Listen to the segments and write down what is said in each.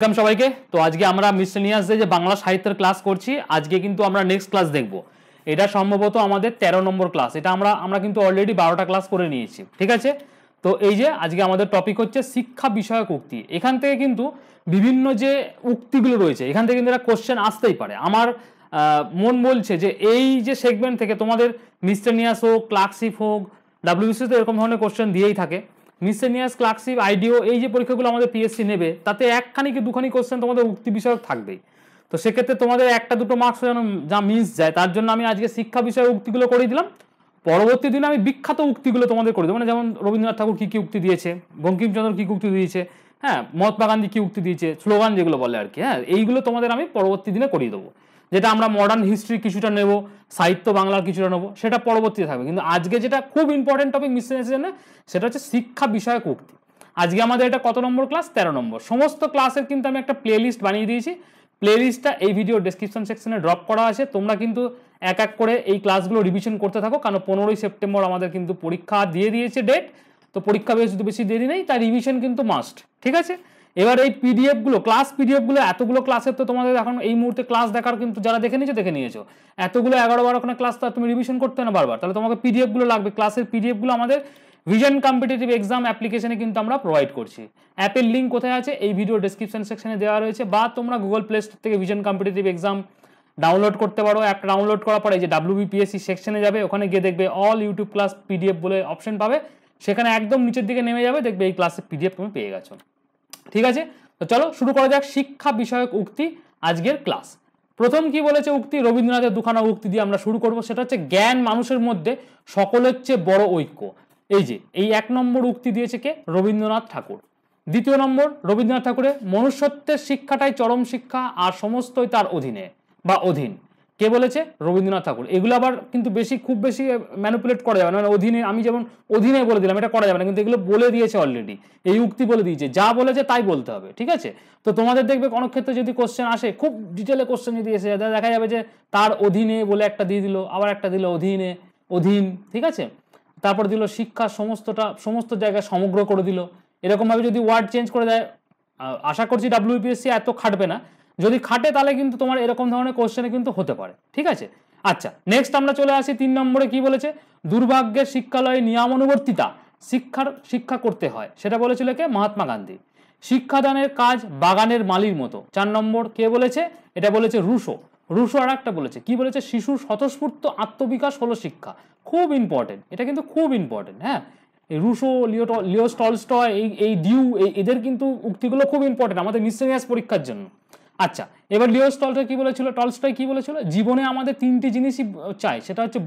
Welcome সবাইকে। তো আজকে আমরা মিসেলিনিয়াস যে বাংলা সাহিত্যের ক্লাস করছি, আজকে কিন্তু আমরা নেক্সট ক্লাস দেখব। এটা সম্ভবত আমাদের 13 নম্বর ক্লাস। এটা আমরা কিন্তু অলরেডি 12টা ক্লাস করে নিয়েছি, ঠিক আছে? তো এই যে আজকে আমাদের টপিক হচ্ছে শিক্ষা বিষয়ক উক্তি। এখান থেকে কিন্তু বিভিন্ন যে উক্তিগুলো রয়েছে এখান থেকে কিন্তু একটা কোশ্চেন আসতেই পারে। আমার মন বলছে যে এই যে সেগমেন্ট থেকে তোমাদের মিসেলিনিয়াস হোক, ক্লার্কশিপ হোক, ডাব্লিউবিসিতে এরকম ধরনের কোশ্চেন দিয়েই থাকে। মিসেলিনিয়াস, ক্লার্কশিপ, আইডিও এই যে পরীক্ষাগুলো আমাদের পিএসসি নেবে তাতে একখানি কি দুখানি কোশ্চেন তোমাদের উক্তি বিষয়ক থাকবেই। তো সেক্ষেত্রে তোমাদের একটা দুটো মার্কস যেন যা মিস যায়, তার জন্য আমি আজকে শিক্ষা বিষয়ক উক্তিগুলো করে দিলাম। পরবর্তী দিনে আমি বিখ্যাত উক্তিগুলো তোমাদের করে দেবো, মানে যেমন রবীন্দ্রনাথ ঠাকুর কী কী উক্তি দিয়েছে, বঙ্কিমচন্দ্র কী উক্তি দিয়েছে, হ্যাঁ, মহাত্মা গান্ধী কী উক্তি দিয়েছে, স্লোগান যেগুলো বলে আর কি, হ্যাঁ, এইগুলো তোমাদের আমি পরবর্তী দিনে করিয়ে দেবো। যেটা আমরা মডার্ন হিস্ট্রি কিছুটা নেব, সাহিত্য বাংলার কিছুটা নেবো, সেটা পরবর্তীতে থাকবে। কিন্তু আজকে যেটা খুব ইম্পর্টেন্ট টপিক মিসেলিনিয়াসের জন্য, সেটা হচ্ছে শিক্ষা বিষয়ক উক্তি। আজকে আমাদের এটা কত নম্বর ক্লাস? 13 নম্বর। সমস্ত ক্লাসের কিন্তু আমি একটা প্লে লিস্ট বানিয়ে দিয়েছি। প্লে লিস্টটা এই ভিডিও ডেসক্রিপশন সেকশনে ড্রপ করা আছে। তোমরা কিন্তু এক এক করে এই ক্লাসগুলো রিভিশন করতে থাকো, কারণ 15ই সেপ্টেম্বর আমাদের কিন্তু পরীক্ষা দিয়ে দিয়েছে ডেট। তো পরীক্ষা বেশি দেরি নেই, তাই রিভিশন কিন্তু মাস্ট, ঠিক আছে? এবার এই পিডিএফগুলো, ক্লাস পিডিএফগুলো, এতগুলো ক্লাসের তো তোমাদের এখন এই মুহূর্তে ক্লাস দেখার কিন্তু যারা দেখে নিয়েছো, এতগুলো 11-12খানা ক্লাস তো তুমি রিভিশন করতে না বারবার, তাহলে তোমাকে পিডিএফগুলো লাগবে। ক্লাসের পিডিএফগুলো আমাদের ভিশন কম্পিটিটিভ এক্সাম অ্যাপ্লিকেশনে কিন্তু আমরা প্রোভাইড করছি। অ্যাপের লিঙ্ক কোথায় আছে? এই ভিডিও ডেসক্রিপশন সেকশনে দেওয়া রয়েছে, বা তোমরা গুগল প্লে স্টোর থেকে ভিশন কম্পিটিটিভ এক্সাম ডাউনলোড করতে পারো। অ্যাপটা ডাউনলোড করার পরে এই যে WBPSC সেকশনে যাবে, ওখানে গিয়ে দেখবে অল ইউটিউব ক্লাস পিডিএফ বলে অপশন পাবে, সেখানে একদম নিচের দিকে নেমে যাবে, দেখবে এই ক্লাসের পিডিএফ তুমি পেয়ে গেছো, ঠিক আছে? তো চলো শুরু করা যাক শিক্ষা বিষয়ক উক্তি আজকের ক্লাস। প্রথম কি বলেছে উক্তি? রবীন্দ্রনাথের দুখানা উক্তি দিয়ে আমরা শুরু করব। সেটা হচ্ছে জ্ঞান মানুষের মধ্যে সকলের চেয়ে বড় ঐক্য। এই যে এই 1 নম্বর উক্তি দিয়েছে কে? রবীন্দ্রনাথ ঠাকুর। দ্বিতীয় নম্বর, রবীন্দ্রনাথ ঠাকুরের মনুষ্যত্বের শিক্ষাটাই চরম শিক্ষা, আর সমস্তই তার অধীনে বা অধীন। কে বলেছে? রবীন্দ্রনাথ ঠাকুর। এগুলো আবার কিন্তু খুব বেশি ম্যানিপুলেট করা যাবে না, মানে অধীনে, আমি যেমন অধীনে বলে দিলাম, এটা করা যাবে না, কিন্তু এগুলো বলে দিয়েছে অলরেডি, এই উক্তি বলে দিয়েছে, যা বলেছে তাই বলতে হবে, ঠিক আছে? তো তোমাদের দেখবে অনেক ক্ষেত্রে যদি কোশ্চেন আসে, খুব ডিটেলে কোশ্চেন যদি এসে দেখা যাবে যে তার অধীনে বলে একটা দিয়ে দিল, আবার একটা দিল অধীনে, অধীন, ঠিক আছে? তারপর দিল শিক্ষা সমস্ত জায়গায় সমগ্র করে দিল। এরকমভাবে যদি ওয়ার্ড চেঞ্জ করে দেয়, আশা করছি WBPSC এত খাটবে না। যদি খাটে তাহলে কিন্তু তোমার এরকম ধরনের কোশ্চেনে কিন্তু হতে পারে, ঠিক আছে? আচ্ছা, নেক্সট আমরা চলে আসি 3 নম্বরে। কি বলেছে? দুর্ভাগ্যের শিক্ষালয়ে নিয়মানুবর্তিতা শিক্ষা করতে হয়, সেটা বলেছিল কে? মহাত্মা গান্ধী। শিক্ষাদানের কাজ বাগানের মালির মতো। 4 নম্বর কে বলেছে? এটা বলেছে রুশো আর একটা বলেছে, কি বলেছে? শিশুর স্বতঃস্ফূর্ত আত্মবিকাশ হলো শিক্ষা। খুব ইম্পর্টেন্ট, এটা কিন্তু খুব ইম্পর্টেন্ট, হ্যাঁ। এই রুশো, লিও টলস্টয়, এই ডিউ, এদের কিন্তু উক্তিগুলো খুব ইম্পর্টেন্ট আমাদের মিসেলিনিয়াস পরীক্ষার জন্য। আচ্ছা, এবার লিও টলস্টয় কি বলেছিল? জীবনে আমাদের 3টি জিনিসই চাই, সেটা হচ্ছে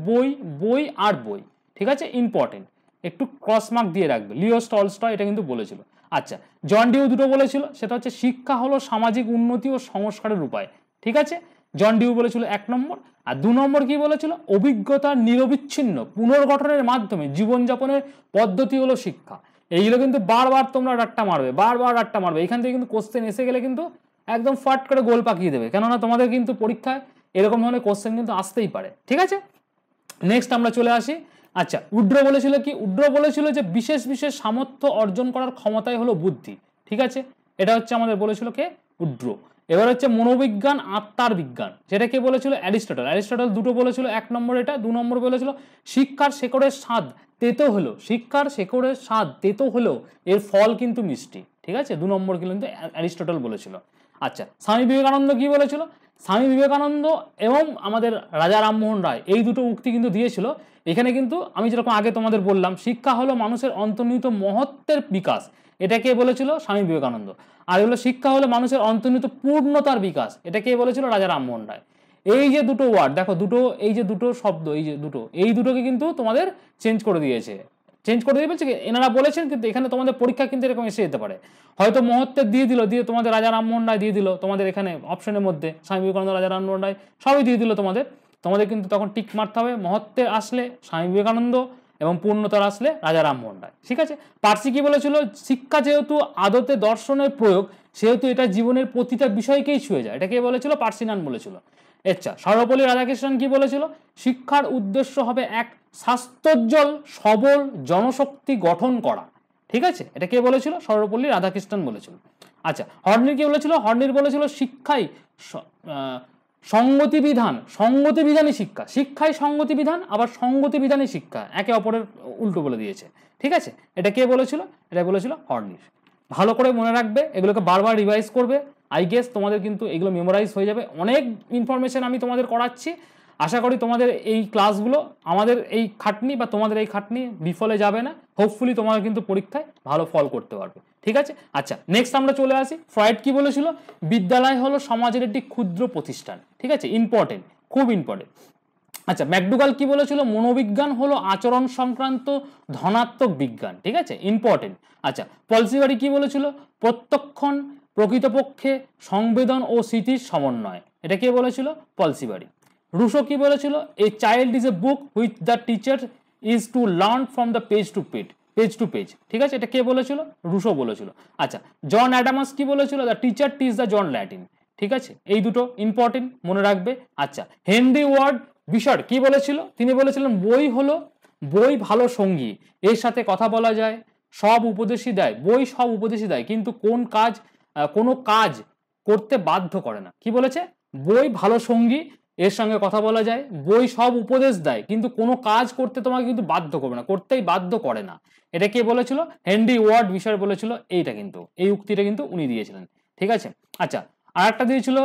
বই আর বই, ঠিক আছে? ইম্পর্টেন্ট, একটু ক্রস মার্ক দিয়ে রাখবে। লিও টলস্টয় এটা কিন্তু বলেছিল। আচ্ছা, জন ডিউ দুটো বলেছিল, সেটা হচ্ছে শিক্ষা হলো সামাজিক উন্নতি ও সংস্কারের উপায়, ঠিক আছে? জন ডিউ বলেছিল 1 নম্বর। আর 2 নম্বর কি বলেছিল? অভিজ্ঞতার নিরবিচ্ছিন্ন পুনর্গঠনের মাধ্যমে জীবনযাপনের পদ্ধতি হলো শিক্ষা। এইগুলো কিন্তু বারবার তোমরা রাট্টা মারবে। এখান থেকে কিন্তু কোশ্চেন এসে গেলে কিন্তু একদম ফাট করে গোল পাকিয়ে দেবে, কেননা তোমাদের কিন্তু পরীক্ষায় এরকম ধরনের কোশ্চেন কিন্তু আসতেই পারে, ঠিক আছে? নেক্সট আমরা চলে আসি। আচ্ছা, উড্র বলেছিল কি? উড্র বলেছিল যে বিশেষ সামর্থ্য অর্জন করার ক্ষমতাই হলো বুদ্ধি, ঠিক আছে? এটা হচ্ছে আমাদের বলেছিল কে? উড্র। এবার হচ্ছে মনোবিজ্ঞান আত্মার বিজ্ঞান, যেটা কে বলেছিল? অ্যারিস্টটল দুটো বলেছিল। 1 নম্বর এটা। 2 নম্বর বলেছিল শিক্ষার শেকড়ের স্বাদ তেতো হলেও এর ফল কিন্তু মিষ্টি, ঠিক আছে? 2 নম্বর কিন্তু অ্যারিস্টটল বলেছিল। আচ্ছা, স্বামী বিবেকানন্দ কি বলেছিল? স্বামী বিবেকানন্দ এবং আমাদের রাজা রামমোহন রায় এই দুটো উক্তি কিন্তু দিয়েছিল। এখানে কিন্তু আমি যেরকম আগে তোমাদের বললাম, শিক্ষা হলো মানুষের অন্তর্নিহিত মহত্বের বিকাশ, এটা কে বলেছিল? স্বামী বিবেকানন্দ। আর এগুলো শিক্ষা হলো মানুষের অন্তর্নিহিত পূর্ণতার বিকাশ, এটা কে বলেছিল? রাজা রামমোহন রায়। এই যে দুটো ওয়ার্ড দেখো, এই যে দুটো শব্দ, এই দুটোকে কিন্তু তোমাদের চেঞ্জ করে দিয়েছে বলছে কি এনারা বলেছেন, কিন্তু এখানে তোমাদের পরীক্ষা কিন্তু এরকম এসে যেতে পারে। হয়তো মহত্বের দিয়ে তোমাদের রাজা রামমোহন রায় দিয়ে দিল তোমাদের এখানে অপশনের মধ্যে, স্বামী বিবেকানন্দ, রাজা রামমোহন রায় সবই দিয়ে দিল তোমাদের কিন্তু তখন টিক মারতে হবে। মহত্বের আসলে স্বামী বিবেকানন্দ এবং পূর্ণতার আসলে রাজা রামমোহন রায়, ঠিক আছে? পার্সি কি বলেছিল? শিক্ষা যেহেতু আদতে দর্শনের প্রয়োগ, সেহেতু এটা জীবনের প্রতিটা বিষয়কেই ছুঁয়ে যায়, এটা কে বলেছিল? পার্সিনান বলেছিল। আচ্ছা, সর্বপল্লী রাধাকৃষ্ণন কি বলেছিল? শিক্ষার উদ্দেশ্য হবে এক স্বাস্থ্যোজ্জ্বল সবল জনশক্তি গঠন করা, ঠিক আছে? এটা কে বলেছিল? সর্বপল্লী রাধাকৃষ্ণন বলেছিল। আচ্ছা, হর্নির কি বলেছিল? হর্নির বলেছিল শিক্ষাই সঙ্গতি বিধান, সঙ্গতি বিধানই শিক্ষা, শিক্ষাই সঙ্গতি বিধান, আবার সঙ্গতি বিধানই শিক্ষা, একে অপরের উল্টো বলে দিয়েছে। ঠিক আছে, এটা কে বলেছিল? এটা বলেছিল হর্নির। ভালো করে মনে রাখবে, এগুলোকে বারবার রিভাইজ করবে। আই গেস তোমাদের কিন্তু এগুলো মেমোরাইজ হয়ে যাবে। অনেক ইনফরমেশন আমি তোমাদের করাচ্ছি, আশা করি তোমাদের এই ক্লাসগুলো, আমাদের এই খাটনি বা তোমাদের এই খাটনি বিফলে যাবে না। হোপফুলি তোমরা কিন্তু পরীক্ষায় ভালো ফল করতে পারবে। ঠিক আছে, আচ্ছা নেক্সট আমরা চলে আসি। ফ্রয়েড কি বলেছিল? বিদ্যালয় হলো সমাজের একটি ক্ষুদ্র প্রতিষ্ঠান। ঠিক আছে, ইম্পর্টেন্ট, খুব ইম্পর্টেন্ট। আচ্ছা, ম্যাকডুগাল কি বলেছিল? মনোবিজ্ঞান হলো আচরণ সংক্রান্ত ধনাত্মক বিজ্ঞান। ঠিক আছে, ইম্পর্টেন্ট। আচ্ছা, পলসিবারি কি বলেছিল? প্রত্যক্ষণ প্রকৃতপক্ষে সংবেদন ও স্মৃতির সমন্বয়। এটা কে বলেছিল? পলসিবারি। রুশো কি বলেছিল? A child is a book which the teacher is to learn from the page to page, page to page. ঠিক আছে, এটা কে বলেছিল? রুশো বলেছিল। আচ্ছা, জন অ্যাডামাস কি বলেছিল? The teacher teach the John Latin. ঠিক আছে, এই দুটো ইম্পর্টেন্ট, মনে রাখবে। আচ্ছা, হেনরি ওয়ার্ড বিশার কি বলেছিল? তিনি বলেছিলেন বই হলো, বই ভালো সঙ্গী, এর সাথে কথা বলা যায়, সব উপদেশই দেয়, বই সব উপদেশই দেয়, কিন্তু কোনো কাজ করতে বাধ্য করে না। কি বলেছে? বই ভালো সঙ্গী, এর সঙ্গে কথা বলা যায়, বই সব উপদেশ দেয়, কিন্তু কোনো কাজ করতে তোমাকে কিন্তু বাধ্য করবে না, করতেই বাধ্য করে না। এটা কে বলেছিল? হেনরি ওয়ার্ড বিশার বলেছিল। এইটা কিন্তু, এই উক্তিটা কিন্তু উনি দিয়েছিলেন। ঠিক আছে, আচ্ছা আর একটা দিয়েছিল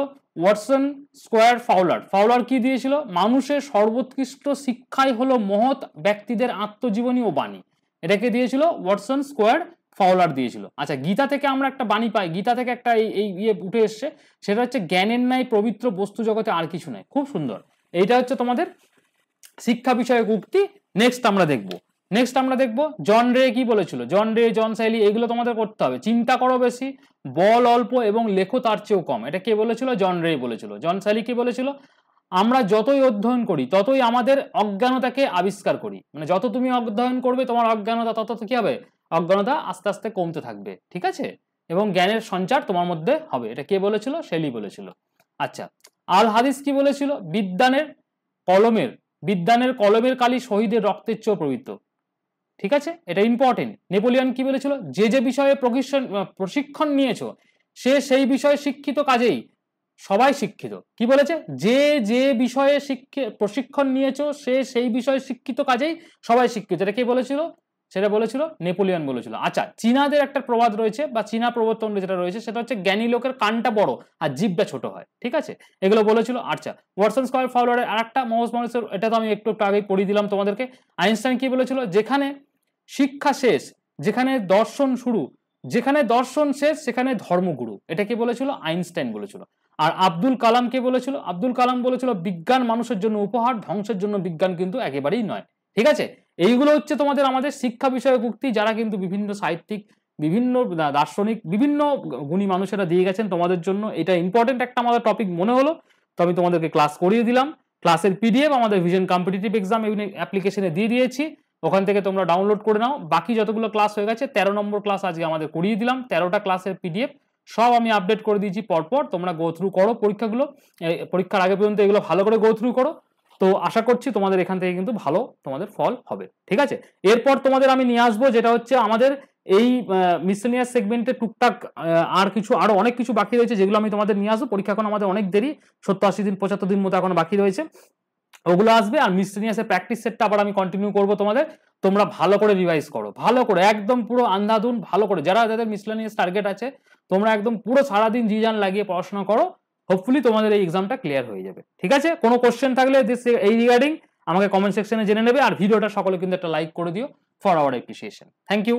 ওয়াটসন স্কোয়ার ফাউলার। ফাউলার কি দিয়েছিল? মানুষের সর্বোৎকৃষ্ট শিক্ষাই হলো মহৎ ব্যক্তিদের আত্মজীবনী ও বাণী। এটাকে দিয়েছিল ওয়াটসন স্কোয়ার ফাউলার দিয়েছিল। আচ্ছা, গীতা থেকে আমরা একটা বাণী পাই, গীতা থেকে একটা এই উঠে এসছে, সেটা হচ্ছে জ্ঞানের ন্যায় পবিত্র বস্তু জগতে আর কিছু নাই। খুব সুন্দর, এইটা হচ্ছে তোমাদের শিক্ষা বিষয়ক উক্তি। নেক্সট আমরা দেখবো জন রে কি বলেছিল? জন রে, জন সাইলি, এগুলো তোমাদের করতে হবে। চিন্তা করো বেশি, বল অল্প এবং লেখো তার চেয়েও কম। এটা কে বলেছিল? জন রে বলেছিল। জন সাইলি কি বলেছিল? আমরা যতই অধ্যয়ন করি ততই আমাদের অজ্ঞানতাকে আবিষ্কার করি। মানে যত তুমি অধ্যয়ন করবে তোমার অজ্ঞানতা তত কি হবে? অজ্ঞানতা আস্তে আস্তে কমতে থাকবে। ঠিক আছে, এবং জ্ঞানের সঞ্চার তোমার মধ্যে হবে। এটা কে বলেছিল? শেলি বলেছিল। আচ্ছা, আল হাদিস কি বলেছিল? বিদ্যানের কলমের কালি শহীদের রক্তের চেয়েও পবিত্র। ঠিক আছে, এটা ইম্পর্টেন্ট। নেপোলিয়ন কি বলেছিল? যে বিষয়ে প্রশিক্ষণ নিয়েছো সে সেই বিষয়ে শিক্ষিত, কাজেই সবাই শিক্ষিত। কি বলেছে? যে বিষয়ে প্রশিক্ষণ নিয়েছো সে সেই বিষয়ে শিক্ষিত, কাজেই সবাই শিক্ষিত। এটা কে বলেছিল? সেটা বলেছিল নেপোলিয়ন বলেছিল। আচ্ছা, চীনাদের একটা প্রবাদ রয়েছে বা চীনা প্রবর্তন যেটা রয়েছে সেটা হচ্ছে জ্ঞানী লোকের কানটা বড় আর জিভটা ছোট হয়। ঠিক আছে, এগুলো বলেছিল। আচ্ছা, ওয়াটসন স্কয়ার ফাউলারের আরেকটা মানুষের, এটা তো আমি একটু আগে পড়িয়ে দিলাম তোমাদেরকে। আইনস্টাইন কি বলেছিল? যেখানে শিক্ষা শেষ, যেখানে দর্শন শুরু, যেখানে দর্শন শেষ সেখানে ধর্মগুরু। এটা কে বলেছিল? আইনস্টাইন বলেছিল। আর আব্দুল কালাম কে বলেছিল? আব্দুল কালাম বলেছিল বিজ্ঞান মানুষের জন্য উপহার, ধ্বংসের জন্য বিজ্ঞান কিন্তু একেবারেই নয়। ঠিক আছে, এইগুলো হচ্ছে আমাদের শিক্ষা বিষয়ক উক্তি, যারা কিন্তু বিভিন্ন সাহিত্যিক, বিভিন্ন দার্শনিক, বিভিন্ন গুণী মানুষেরা দিয়ে গেছেন তোমাদের জন্য। এটা ইম্পর্টেন্ট একটা আমাদের টপিক মনে হলো, তো আমি তোমাদেরকে ক্লাস করিয়ে দিলাম। ক্লাসের পিডিএফ আমাদের ভিশন কম্পিটিটিভ এক্সাম অ্যাপ্লিকেশনে দিয়ে দিয়েছি, ওখান থেকে তোমরা ডাউনলোড করে নাও। বাকি যতগুলো ক্লাস হয়ে গেছে, 13 নম্বর ক্লাস আজকে আমাদের করিয়ে দিলাম। 13টা ক্লাসের পিডিএফ সব আমি আপডেট করে দিয়েছি পরপর, তোমরা গো থ্রু করো পরীক্ষাগুলো, পরীক্ষার আগে পর্যন্ত এগুলো ভালো করে গো থ্রু করো। তো আশা করছি তোমাদের এখান থেকে কিন্তু ভালো তোমাদের ফল হবে। ঠিক আছে, এরপর তোমাদের আমি নিয়ে আসবো যেটা হচ্ছে আমাদের এই মিসেলিনিয়াস সেগমেন্টে টুকটাক আরো অনেক কিছু বাকি রয়েছে, যেগুলো আমি তোমাদের নিয়ে আসবো। পরীক্ষা এখন আমাদের অনেক দেরি, 70-80 দিন 75 দিন মতো এখন বাকি রয়েছে, ওগুলো আসবে। আর মিসেলিনিয়াসের প্র্যাকটিস সেটটা আবার আমি কন্টিনিউ করবো তোমাদের। তোমরা ভালো করে রিভাইজ করো, ভালো করে একদম পুরো আন্ধাধুন ভালো করে, যাদের মিসেলিনিয়াস টার্গেট আছে তোমরা একদম পুরো সারাদিন জি জান লাগিয়ে পড়াশোনা করো। হোপফুলি তোমাদের এই এক্সামটা ক্লিয়ার হয়ে যাবে। ঠিক আছে, কোনো কোশ্চেন থাকলে এই রিগার্ডিং আমাকে কমেন্ট সেকশনে জেনে নেবে। আর ভিডিওটা সকলে কিন্তু একটা লাইক করে দিও for our appreciation. Thank you.